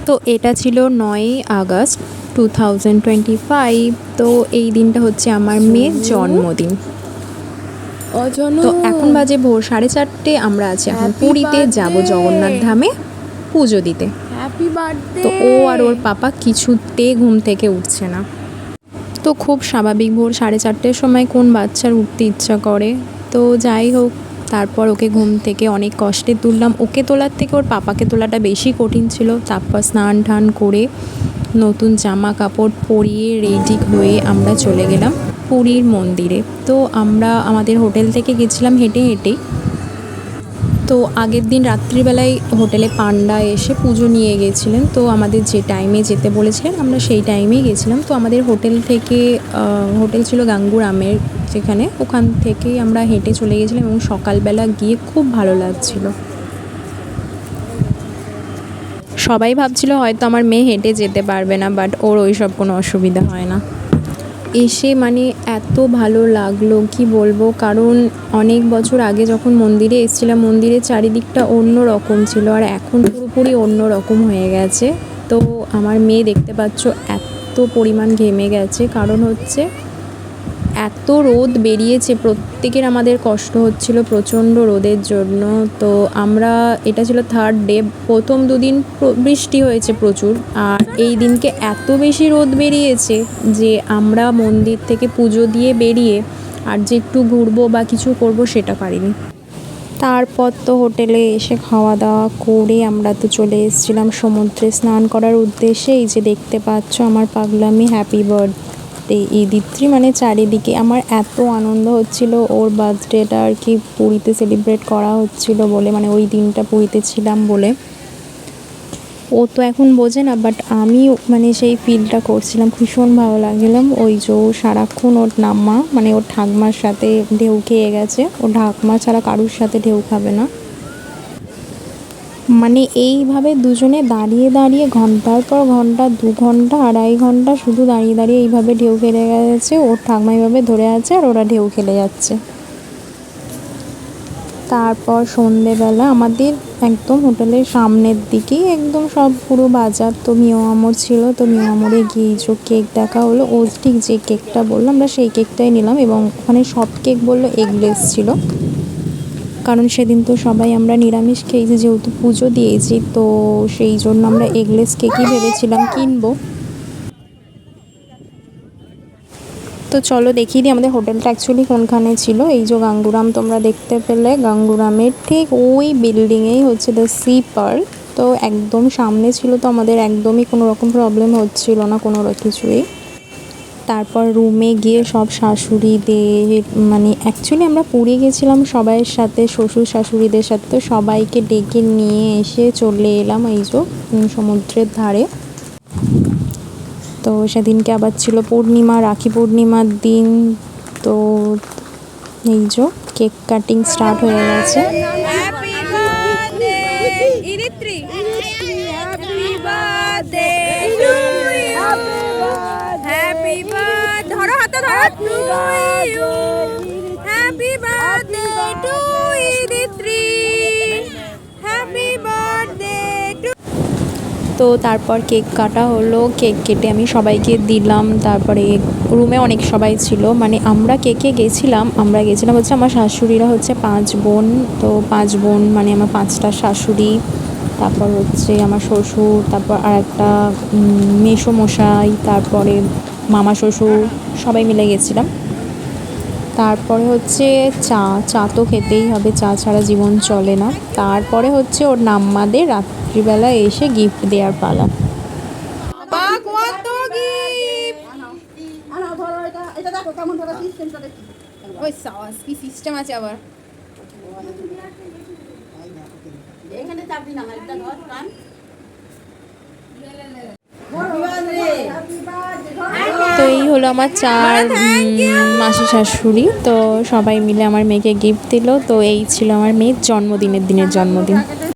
তো এটা ছিল 9ই আগস্ট 2025। তো এই দিনটা হচ্ছে আমার মেয়ের জন্মদিন। তো এখন বাজে ভোর 4:30। আমরা আছি এখন পুরীতে, যাব জগন্নাথ ধামে পুজো দিতে। Happy birthday. তো ও আর ওর পাপা কিছুতে ঘুম থেকে উঠছে না। তো খুব স্বাভাবিক, ভোর 4:30-র সময় কোন বাচ্চার উঠতে ইচ্ছা করে। তো যাই হোক, তারপর ওকে ঘুম থেকে অনেক কষ্টে তুললাম। ওকে তোলার থেকে ওর পাপাকে তোলাটা বেশি কঠিন ছিল। তারপর স্নান টান করে নতুন জামা কাপড় পরিয়ে রেডি হয়ে আমরা চলে গেলাম পুরীর মন্দিরে। তো আমরা আমাদের হোটেল থেকে গেছিলাম হেঁটে হেঁটেই। তো আগের দিন রাত্রিবেলায় হোটেলে পান্ডা এসে পুজো নিয়ে গেছিলেন। তো আমাদের যে টাইমে যেতে বলেছিলেন আমরা সেই টাইমেই গেছিলাম। তো আমাদের হোটেল থেকে হোটেল ছিল গাঙ্গুরামের যেখানে, ওখান থেকেই আমরা হেঁটে চলে গেছিলাম এবং সকালবেলা গিয়ে খুব ভালো লাগছিল। সবাই ভাবছিল হয়তো আমার মেয়ে হেঁটে যেতে পারবে না, বাট ওর ওই সব কোনো অসুবিধা হয় না। এসে মানে এত ভালো লাগলো কি বলবো, কারণ অনেক বছর আগে যখন মন্দিরে এসেছিলাম মন্দিরের চারিদিকটা অন্য রকম ছিল, আর এখন পুরোপুরি অন্য রকম হয়ে গেছে। তো আমার মেয়ে দেখতে পাচ্ছ এত পরিমাণ ঘেমে গেছে, কারণ হচ্ছে এত রোদ বেরিয়েছে, প্রত্যেকের আমাদের কষ্ট হচ্ছিল প্রচণ্ড রোদের জন্য। তো আমরা, এটা ছিল 3rd ডে, প্রথম দুদিন বৃষ্টি হয়েছে প্রচুর, আর এই দিনকে এত বেশি রোদ বেরিয়েছে যে আমরা মন্দির থেকে পুজো দিয়ে বেরিয়ে আর যে একটু ঘুরবো বা কিছু করব সেটা পারিনি। তারপর তো হোটেলে এসে খাওয়া দাওয়া করে আমরা তো চলে এসেছিলাম সমুদ্রে স্নান করার উদ্দেশ্যে। এই যে দেখতে পাচ্ছ আমার পাগলামি, হ্যাপি বার্থডে ইদিত্রি। মানে চারিদিকে আমার এত আনন্দ হচ্ছিল, ওর বার্থডেটা আর কি পুরীতে সেলিব্রেট করা হচ্ছিল বলে, মানে ওই দিনটা পুরীতে ছিলাম বলে। ও তো এখন বোঝে না, বাট আমি মানে সেই ফিলটা করছিলাম, ভীষণ ভালো লাগছিলাম। ওই যে সারাক্ষণ ওর নাম্মা মানে ওর ঠাকমার সাথে ঢেউ খেয়ে গেছে, ও ঠাকমা ছাড়া কারুর সাথে ঢেউ খাবে না। মানে এইভাবে দুজনে দাঁড়িয়ে দাঁড়িয়ে ঘন্টার পর ঘন্টা, 2 ঘন্টা 2.5 ঘন্টা শুধু দাঁড়িয়ে দাঁড়িয়ে এইভাবে ঢেউ খেলে গেছে। ওর ঠাকমা এইভাবে ধরে আছে আর ওরা ঢেউ খেলে যাচ্ছে। তারপর সন্ধেবেলা আমাদের একদম হোটেলের সামনের দিকেই একদম সব পুরো বাজার, তো মিও আমর ছিল। তো মিও আমরে গিয়ে যে কেক দেখা হলো, ও ঠিক যে কেকটা বললো আমরা সেই কেকটাই নিলাম, এবং ওখানে সব কেক বললো এগলেস ছিল, কারণ সেদিন তো সবাই আমরা নিরামিষ খেয়েছি যেহেতু পুজো দিয়েছি, তো সেই জন্য আমরা এগলেস কেকই ভেবেছিলাম কিনবো। তো চলো দেখিয়ে দিই আমাদের হোটেলটা অ্যাকচুয়ালি কোনখানে ছিল। এই যে গাঙ্গুরাম তোমরা দেখতে পেলে, গাঙ্গুরামের ঠিক ওই বিল্ডিংয়েই হচ্ছে দ্য সি পার্ক। তো একদম সামনে ছিল, তো আমাদের একদমই কোনো রকম প্রবলেম হচ্ছিল না কোনো কিছুই। তারপর রুমে গিয়ে সব শাশুড়িদের, মানে অ্যাকচুয়ালি আমরা পুরী গেছিলাম সবাইয়ের সাথে, শ্বশুর শাশুড়িদের সাথে, তো সবাইকে ডেকে নিয়ে এসে চলে এলাম এই যে সমুদ্রের ধারে। তো সেদিনকে আবার ছিল পূর্ণিমা, রাখি পূর্ণিমার দিন। তো এই যে কেক কাটিং স্টার্ট হয়ে গেছে। তো তারপর কেক কাটা হলো, কেক কেটে আমি সবাইকে দিলাম। তারপরে রুমে অনেক সবাই ছিল, মানে আমরা আমরা গেছিলাম হচ্ছে আমার শাশুড়িরা হচ্ছে 5 বোন। তো 5 বোন মানে আমার 5টা শাশুড়ি, তারপর হচ্ছে আমার শ্বশুর, তারপর আর একটা মেসোমশাই, তারপরে মামা শ্বশুর, সবাই মিলে গেছিলাম। তারপরে হচ্ছে চা তো খেতেই হবে, চা ছাড়া জীবন চলে না। তারপরে হচ্ছে ওর নাম্মাদের রাত্রিবেলা এসে গিফট দেওয়ার পালা। সিস্টেম আছে আবার এখানে চাবি না একটা ঘর কান। তো এই হলো আমার 4 মাসি শাশুড়ি, তো সবাই মিলে আমার মেয়েকে গিফট দিল। তো এই ছিল আমার মেয়ের দিনের জন্মদিন।